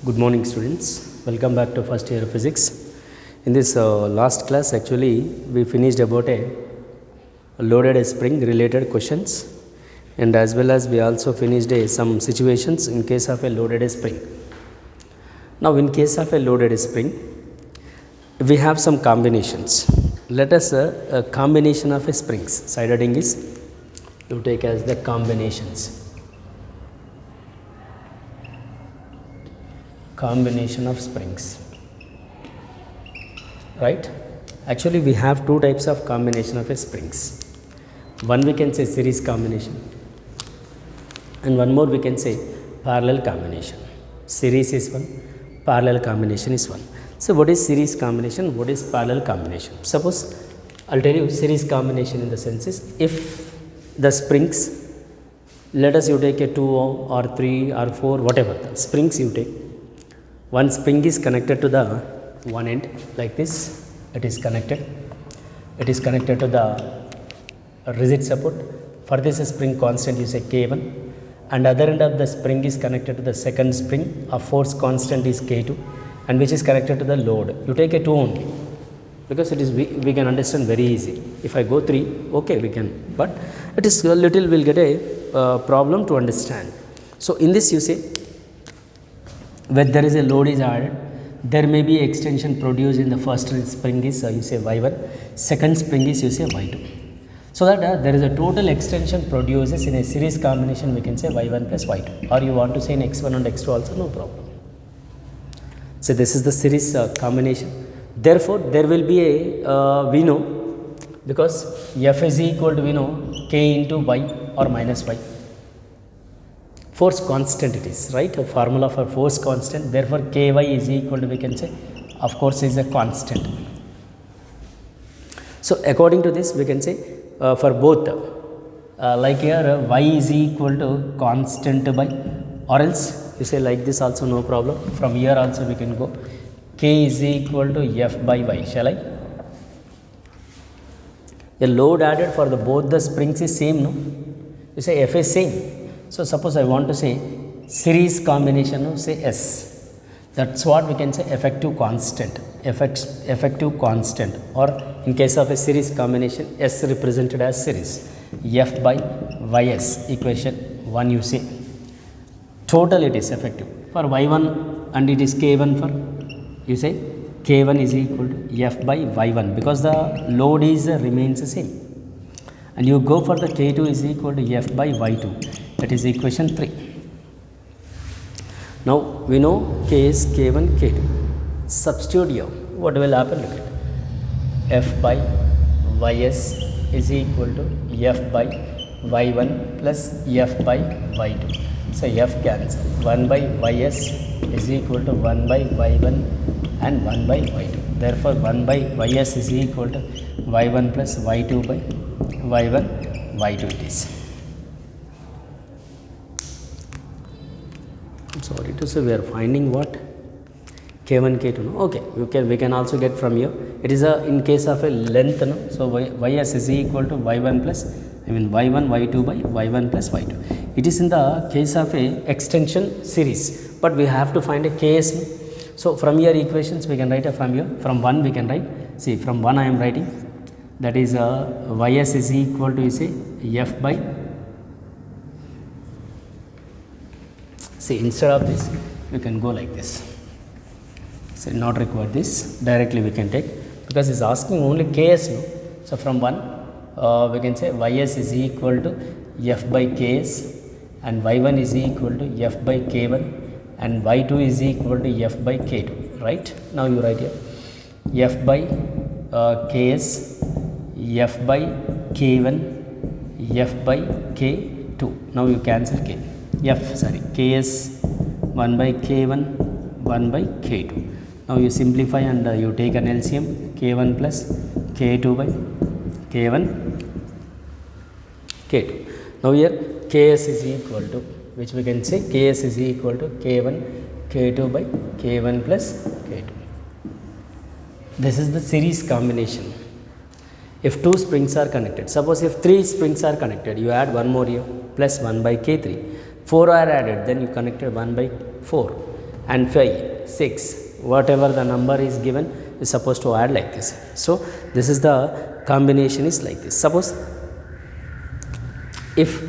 Good morning students, welcome back to first year of physics. In this last class actually we finished about a loaded spring related questions, and as well as we also finished some situations in case of a loaded spring. Now in case of a loaded spring we have some combinations. Let us a combination of springs. Side heading is you take as the combination of springs, right? Actually we have two types of combination of springs. One we can say series combination, and one more we can say parallel combination. Series is one, parallel combination is one. So what is series combination, what is parallel combination? Suppose I'll tell you series combination in the sense is, if the springs, let us you take a 2 or 3 or 4 whatever the springs you take, one spring is connected to the one end like this, it is connected to the rigid support. For this spring constant you say K1, and other end of the spring is connected to the second spring of force constant is K2, and which is connected to the load. You take a 2 only, because it is we can understand very easy. If I go 3, okay we can, but it is a little will get a problem to understand. So in this you say, when there is a load is added, there may be extension produced in the first spring is you say Y1, second spring is you say Y2. So that there is a total extension produces in a series combination, we can say Y1 plus Y2, or you want to say in X1 and X2 also, no problem. So this is the series combination. Therefore there will be a we know, because F is equal to we know K into Y or minus Y. Force constant it is, right? A formula for force constant. Therefore Ky is equal to, we can say, of course is a constant. So according to this we can say for both like here y is equal to constant by, or else you say like this also, no problem. From here also we can go K is equal to F by Y. Shall I? The load added for the both the springs is same, no? You say F is same. So suppose I want to say series combination of say S, that's what we can say effective constant, effective constant, or in case of a series combination S represented as series, F by Ys, equation 1 you say. Total it is effective for Y1, and it is K1 for, you say K1 is equal to F by Y1, because the load is remains the same, and you go for the K2 is equal to F by Y2. That is equation 3. Now we know K is K1, K2. Substitute here. What will happen? Look at F by Ys is equal to F by Y1 plus F by Y2. So F cancel. 1 by Ys is equal to 1 by Y1 and 1 by Y2. Therefore 1 by Ys is equal to Y1 plus Y2 by Y1 Y2 it is. Sorry to say we are finding what K1 K2, no? Okay, we can also get from here. It is a in case of a length, no? So Ys is equal to Y1 plus Y1 Y2 by Y1 plus Y2. It is in the case of a extension series, but we have to find a Ks, no? So from here equations we can write from here. From 1 we can write, see from 1 I am writing, that is Ys is equal to, you say, F by, see instead of this we can go like this. So not require this, directly we can take, because it's asking only Ks, no? So from 1 we can say Ys is equal to F by Ks, and Y1 is equal to F by K1, and Y2 is equal to F by K2, right? Now you write here F by Ks, F by K1, F by K2. Now you cancel K. Ks 1 by K1, 1 by K2. Now you simplify and you take an LCM, K1 plus K2 by K1, K2. Now here Ks is equal to, which we can say Ks is equal to K1, K2 by K1 plus K2. This is the series combination. If 2 springs are connected, suppose if 3 springs are connected, you add one more here, plus 1 by K3. 4 are added, then you connected 1 by 4. and 5, 6, whatever the number is given is supposed to add like this. So this is the combination is like this. Suppose if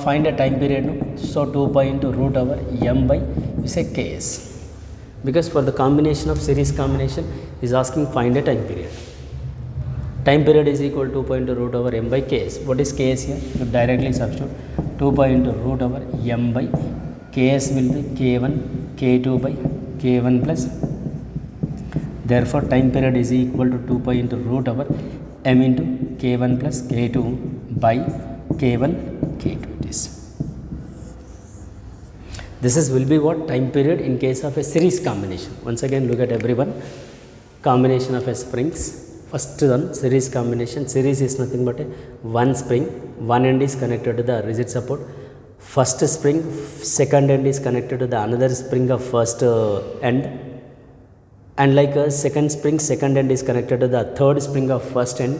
find a time period, no? So 2 pi into root over m by we say ks, because for the combination of series combination is asking find a time period. Time period is equal to 2 pi into root over m by ks. What is ks here? You directly substitute 2 pi into root over m by ks will be k1 k2 by k1 plus. Therefore time period is equal to 2 pi into root over m into k1 plus k2 by k1 k2 it is. This is will be what time period in case of a series combination. Once again look at everyone, combination of a springs. First one, series combination. Series is nothing but a one spring, one end is connected to the rigid support. First spring, second end is connected to the another spring of first end, and like a second spring, second end is connected to the third spring of first end.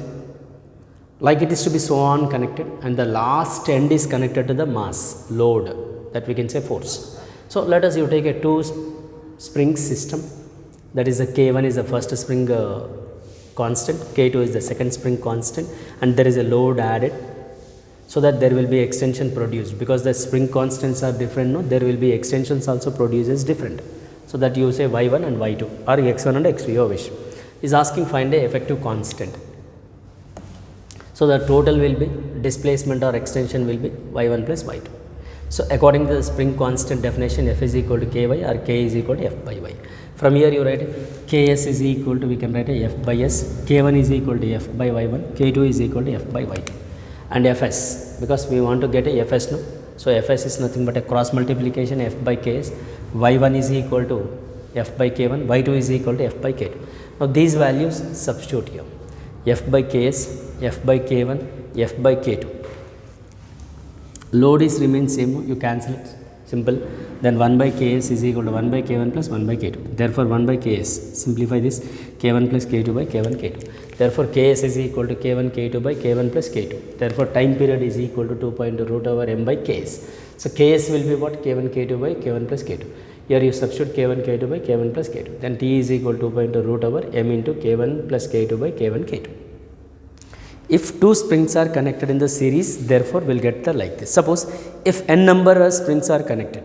Like it is to be so on connected, and the last end is connected to the mass load, that we can say force. So let us you take a two spring system, that is a k1 is the first spring constant, k2 is the second spring constant, and there is a load added, so that there will be extension produced, because the spring constants are different, no, there will be extensions also produces different. So that you say y1 and y2 or x1 and x2, your wish. Is asking find a effective constant. So the total will be displacement or extension will be y1 plus y2. So according to the spring constant definition, f is equal to ky or k is equal to f by y. From here you write ks is equal to, we can write a f by s, k1 is equal to f by y1, k2 is equal to f by y2, and fs, because we want to get a fs, no. So fs is nothing but a cross multiplication f by ks, y1 is equal to f by k1, y2 is equal to f by k2. Now these values substitute here, f by ks, f by k1, f by k2. Load is remains same, you cancel it, simple. Then 1 by ks is equal to 1 by k1 plus 1 by k2. Therefore 1 by ks, simplify this, k1 plus k2 by k1 k2. Therefore ks is equal to k1 k2 by k1 plus k2. Therefore time period is equal to 2 pi into root over m by ks. So ks will be what? k1 k2 by k1 plus k2. Here you substitute k1 k2 by k1 plus k2. Then t is equal to 2 pi into root over m into k1 plus k2 by k1 k2. If two springs are connected in the series, therefore we'll get the like this. Suppose if n number of springs are connected,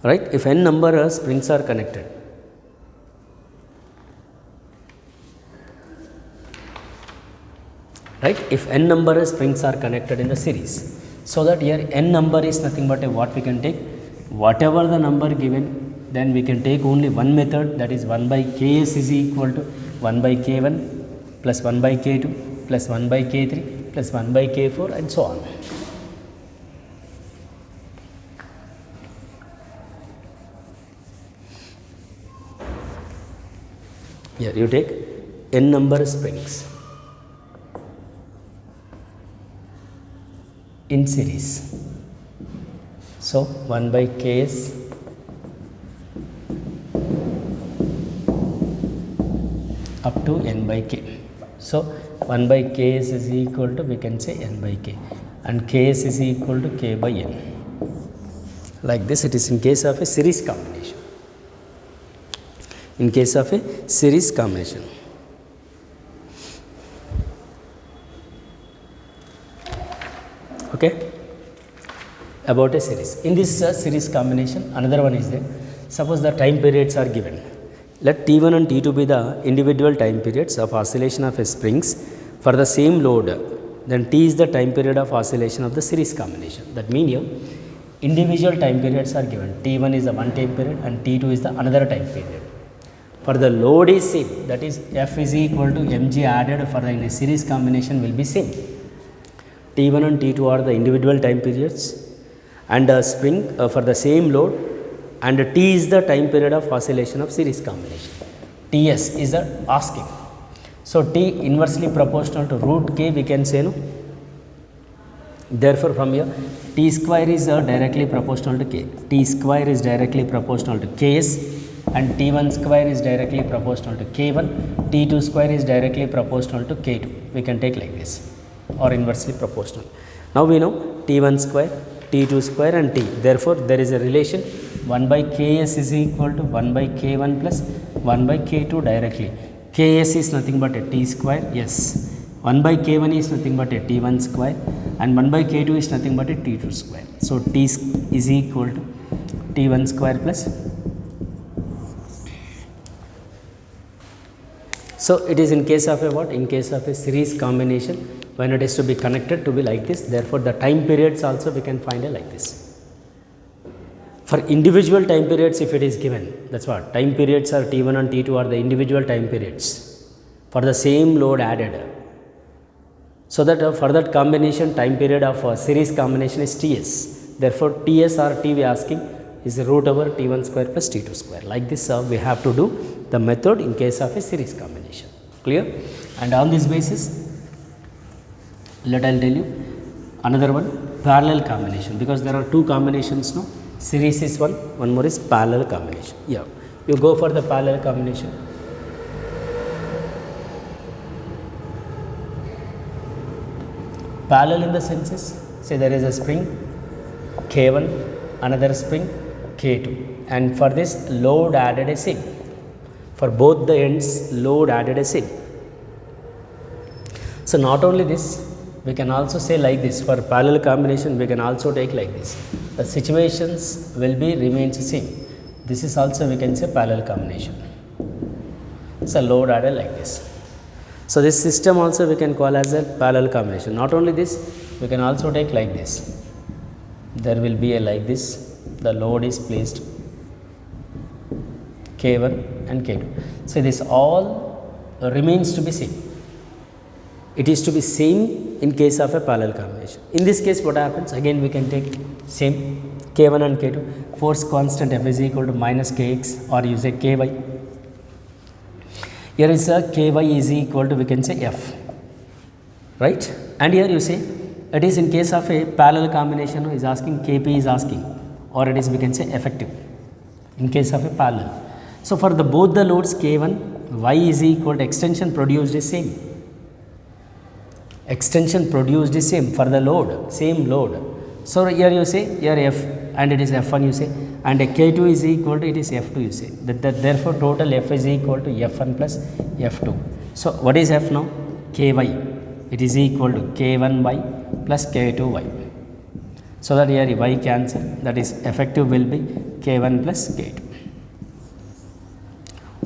right? If n number of springs are connected, right? If n number of springs are connected in the series, so that here n number is nothing but a what we can take, whatever the number given, then we can take only one method, that is 1 by ks is equal to 1 by k1 plus 1 by k2 plus 1 by k3 plus 1 by k4 and so on. Here you take n number of springs in series. So 1 by ks up to n by k. So 1 by ks is equal to, we can say n by k, and ks is equal to k by n. Like this it is in case of a series combination. In case of a series combination. Okay. About a series. In this series combination, another one is there. Suppose the time periods are given. Let T1 and T2 be the individual time periods of oscillation of springs for the same load. Then T is the time period of oscillation of the series combination. That means here, individual time periods are given. T1 is the one time period and T2 is the another time period. For the load is same, that is F is equal to mg added for the in a series combination will be same. T1 and T2 are the individual time periods, and a spring for the same load, and T is the time period of oscillation of series combination. Ts is the asking. So T inversely proportional to root k, we can say, no. Therefore from here T square is directly proportional to k. T square is directly proportional to ks, and T1 square is directly proportional to k1. T2 square is directly proportional to k2. We can take like this, or inversely proportional. Now we know T1 square t2 square and t. Therefore, there is a relation 1 by ks is equal to 1 by k1 plus 1 by k2 directly. Ks is nothing but a t square, yes. 1 by k1 is nothing but a t1 square and 1 by k2 is nothing but a t2 square. So, t is equal to t1 square plus. So, it is in case of a what? In case of a series combination, when it is to be connected to be like this. Therefore, the time periods also we can find it like this. For individual time periods, if it is given, that's what time periods are t1 and t2 are the individual time periods for the same load added. So that for that combination, time period of series combination is ts. Therefore, ts or t we are asking is root over t1 square plus t2 square. Like this, we have to do the method in case of a series combination. Clear? And on this basis, let I tell you another one, parallel combination, because there are two combinations now. Series is one more is parallel combination. Yeah, you go for the parallel combination. Parallel in the sense is, say there is a spring K1, another spring K2, and for this load added a same. For both the ends, load added a same. So not only this, we can also say like this. For parallel combination, we can also take like this. The situations will be remains same. This is also we can say parallel combination. So load added like this. So this system also we can call as a parallel combination. Not only this, we can also take like this. There will be a like this. The load is placed K1 and K2. So this all remains to be same. It is to be same in case of a parallel combination. In this case, what happens? Again, we can take same K1 and K2. Force constant F is equal to minus Kx, or you say Ky. Here is a Ky is equal to, we can say F, right? And here you say it is in case of a parallel combination is asking Kp is asking, or it is we can say effective in case of a parallel. So for the both the loads K1, Y is equal to extension produced is same. Extension produced is same for the load, same load. So here you say here F and it is F1 you say, and a K2 is equal to it is F2 you say. That therefore total F is equal to F1 plus F2. So what is F now? Ky. It is equal to K1y plus K2y. So that here y cancel, that is effective will be K1 plus K2,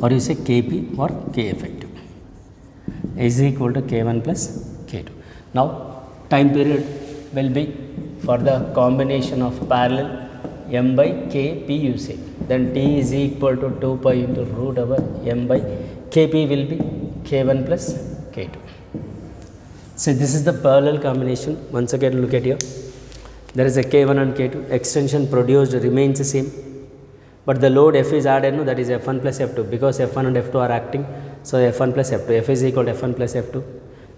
or you say Kp or K effective is equal to K1 plus K2. Now time period will be for the combination of parallel m by Kp you say. Then t is equal to 2 pi into root over m by Kp will be K1 plus K2. So this is the parallel combination. Once again look at here. There is a K1 and K2. Extension produced remains the same, but the load F is added, no, that is F1 plus F2, because F1 and F2 are acting. So F1 plus F2, F is equal to F1 plus F2.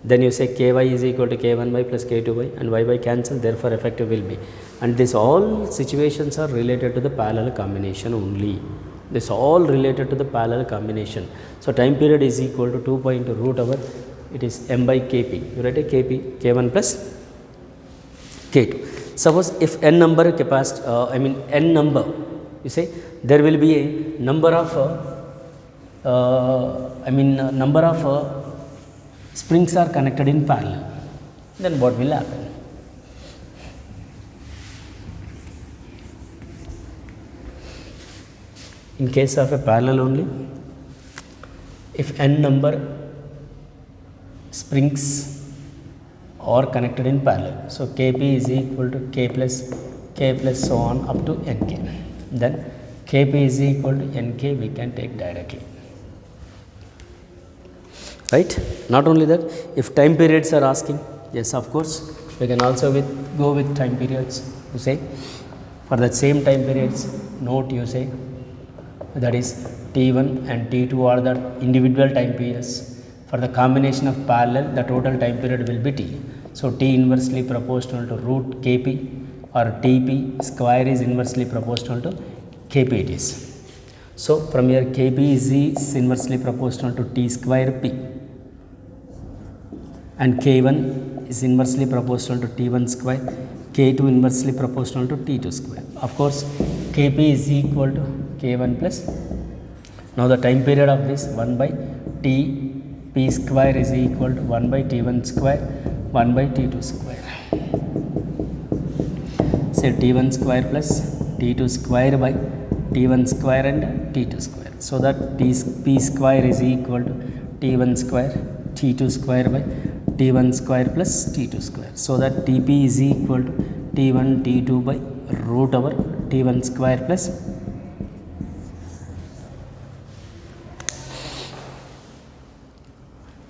Then you say Ky is equal to K1y plus K2y, and y by cancel, therefore effective will be. And this all situations are related to the parallel combination only. This all related to the parallel combination. So time period is equal to 2 pi into root over, it is m by Kp. You write a Kp, K1 plus K2. Suppose if n number capacity, n number, you say there will be a number of springs are connected in parallel, then what will happen? In case of a parallel only, if n number springs are connected in parallel, so Kp is equal to K plus so on up to Nk, then Kp is equal to Nk we can take directly. Right? Not only that, if time periods are asking, yes, of course, we can also go with time periods. You say for that same time periods, note you say that is T1 and T2 are the individual time periods. For the combination of parallel, the total time period will be T. So T inversely proportional to root Kp, or Tp square is inversely proportional to Kp it is. So from here Kp is inversely proportional to T square P, and K1 is inversely proportional to T1 square, K2 inversely proportional to T2 square. Of course, Kp is equal to K1 plus. Now the time period of this 1 by Tp square is equal to 1 by T1 square 1 by T2 square. Say T1 square plus T2 square by T1 square and T2 square. So that P square is equal to T1 square T2 square by T1 square plus T2 square. So that Tp is equal to T1 T2 by root over T1 square plus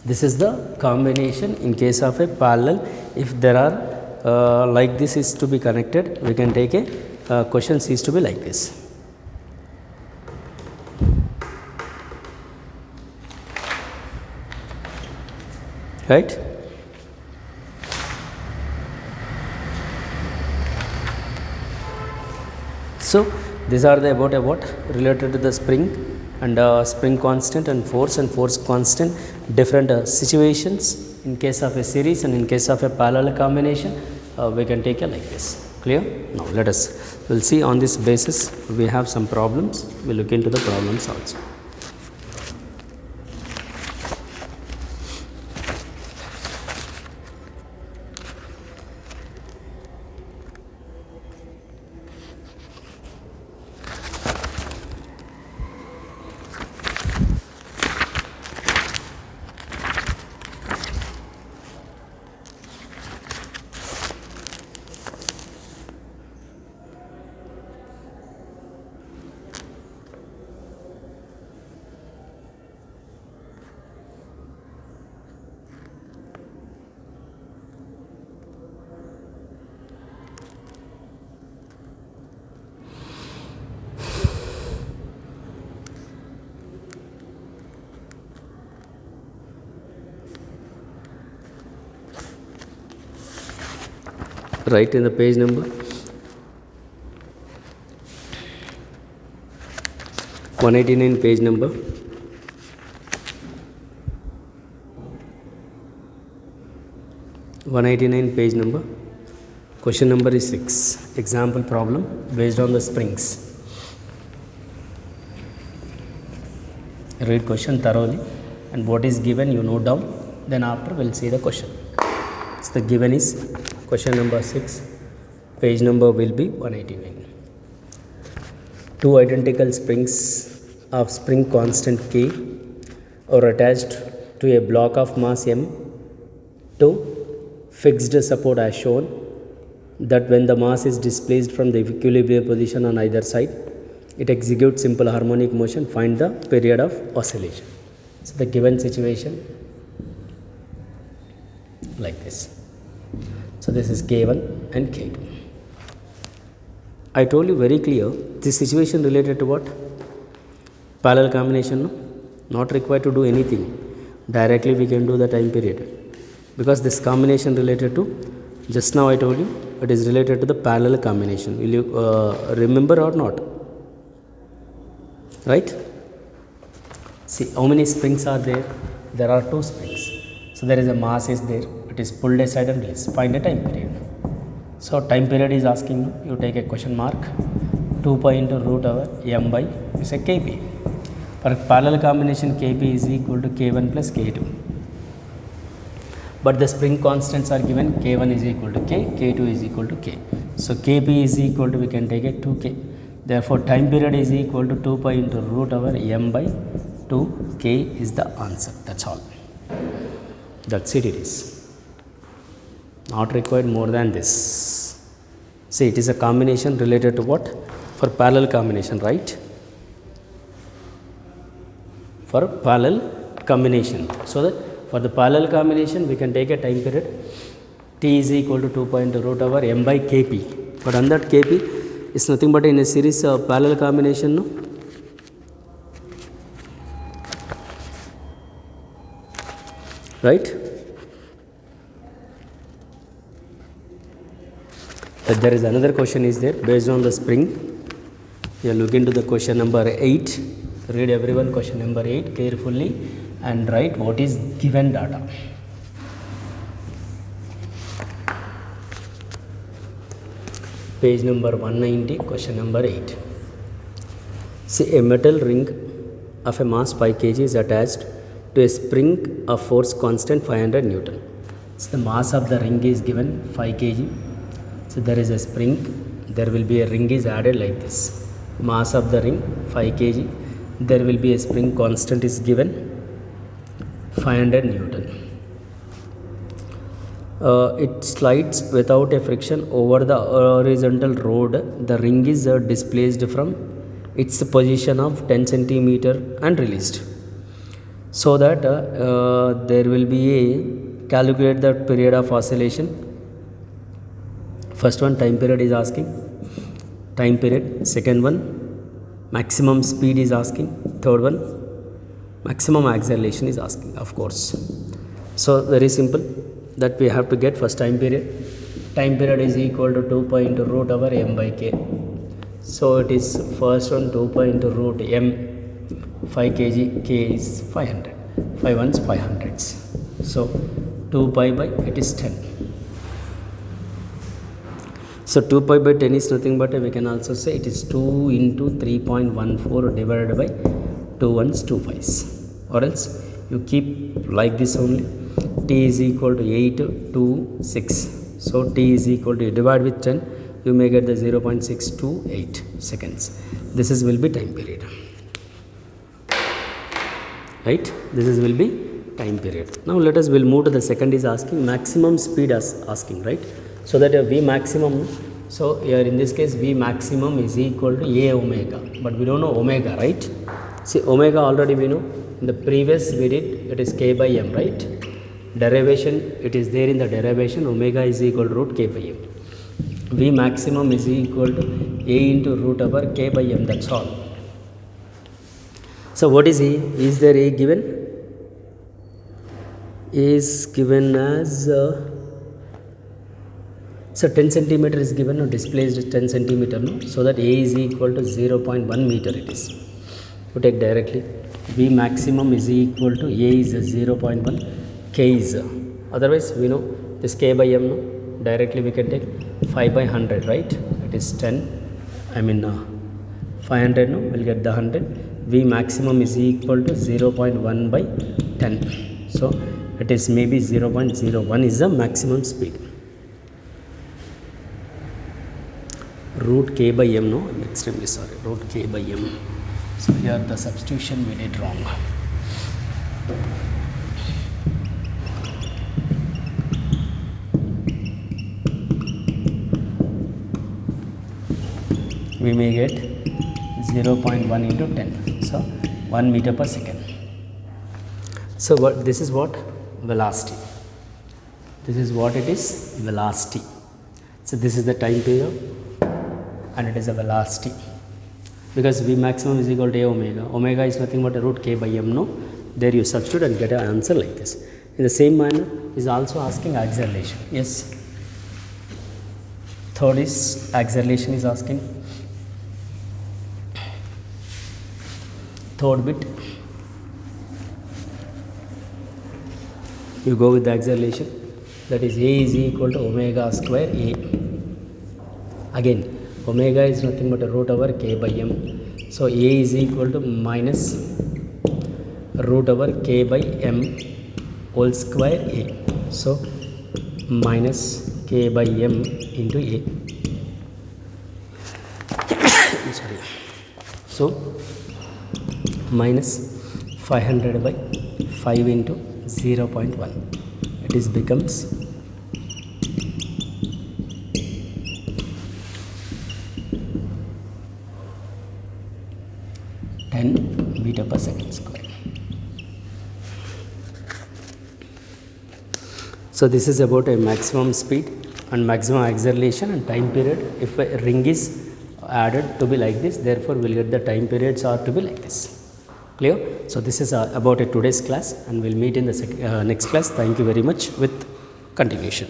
this is the combination in case of a parallel. If there are like this is to be connected, we can take a questions is to be like this. Right? So these are the about related to the spring and spring constant and force constant, different situations in case of a series and in case of a parallel combination. We can take it like this. Clear? Now let us, we'll see on this basis we have some problems. We'll look into the problems also. Write in the page number 189, page number 189, page number. Question number is 6. Example problem based on the springs. Read question thoroughly and what is given you note down, then after we'll see the question. So the given is question number 6, page number will be 189. Two identical springs of spring constant K are attached to a block of mass M to fixed support as shown that when the mass is displaced from the equilibrium position on either side, it executes simple harmonic motion. Find the period of oscillation. So the given situation like this. So this is K1 and K2. I told you very clear, this situation related to what? Parallel combination, no? Not required to do anything. Directly we can do the time period. Because this combination related to, just now I told you, it is related to the parallel combination. Will you remember or not? Right? See, how many springs are there? There are 2 springs. So there is a mass is there. It is pulled aside and released. Find a time period. So time period is asking you take a question mark 2 pi into root over m by you say Kp. For parallel combination Kp is equal to K1 plus K2. But the spring constants are given. K1 is equal to K, K2 is equal to K. So Kp is equal to, we can take it 2K. Therefore time period is equal to 2 pi into root over m by 2K is the answer. That's all. That's it is. Not required more than this. See, it is a combination related to what? For parallel combination, right? For parallel combination. So that for the parallel combination we can take a time period. T is equal to 2 pi into root over m by Kp. But on that Kp is nothing but in a series of parallel combination, no? Right? But there is another question is there based on the spring. You look into the question number 8. Read everyone question number 8 carefully and write what is given data. page number 190, question number 8. See, a metal ring of a mass 5 kg is attached to a spring of force constant 500 Newton. So the mass of the ring is given 5 kg. So there is a spring, there will be a ring is added like this. Mass of the ring 5 kg, there will be a spring constant is given 500 Newton. It slides without a friction over the horizontal road. The ring is displaced from its position of 10 centimeter and released. So that there will be a calculate the period of oscillation. First one, time period is asking. Time period. Second one, maximum speed is asking. Third one, maximum acceleration is asking, of course. So very simple, that we have to get first time period. Time period is equal to 2 pi into root over m by k. So it is first one 2 pi into root m, 5 kg, k is 500, 5 ones 500s. So 2 pi by it is 10. So 2 pi by 10 is nothing but we can also say it is 2 into 3.14 divided by 2 ones 2 5s, or else you keep like this only. T is equal to 8 to 6. So T is equal to, you divide with 10, you may get the 0.628 seconds. This is will be time period, right? This is will be time period. Now let us will move to the second is asking maximum speed as asking, right? So that V maximum, so here in this case V maximum is equal to A omega, but we don't know omega, right? See, omega already we know, in the previous we did, it is k by m, right? Derivation, it is there in the derivation, omega is equal to root k by m. V maximum is equal to A into root over k by m, that's all. So what is A? Is there A given? A is given as so 10 centimeter is given, no, displaced 10 centimeter, no? So that A is equal to 0.1 meter it is. You take directly, V maximum is equal to A is 0.1, K is, otherwise we know this K by M, no? Directly we can take 5 by 100, right? It is 10, 500, no? We'll get the 100. V maximum is equal to 0.1 by 10. So it is maybe 0.01 is the maximum speed. Root k by m, no, I'm extremely sorry, root k by m. So here the substitution we did wrong. We may get 0.1 into 10, so 1 meter per second. So what this is, what velocity, this is what it is, velocity. So this is the time period and it is a velocity, because V maximum is equal to A omega. Omega is nothing but a root k by m, no? There you substitute and get an answer like this. In the same manner is also asking acceleration. Yes, third is acceleration is asking. Third bit, you go with the acceleration, that is A is equal to omega square A. Again, omega is nothing but a root over k by m. So A is equal to minus root over k by m whole square A. So minus k by m into A. Sorry. So minus 500 by 5 into 0.1. It is becomes 10 meter per second square. So this is about a maximum speed and maximum acceleration and time period. If a ring is added to be like this, therefore we'll get the time periods are to be like this. Clear? So this is about a today's class, and we'll meet in the next class. Thank you very much with continuation.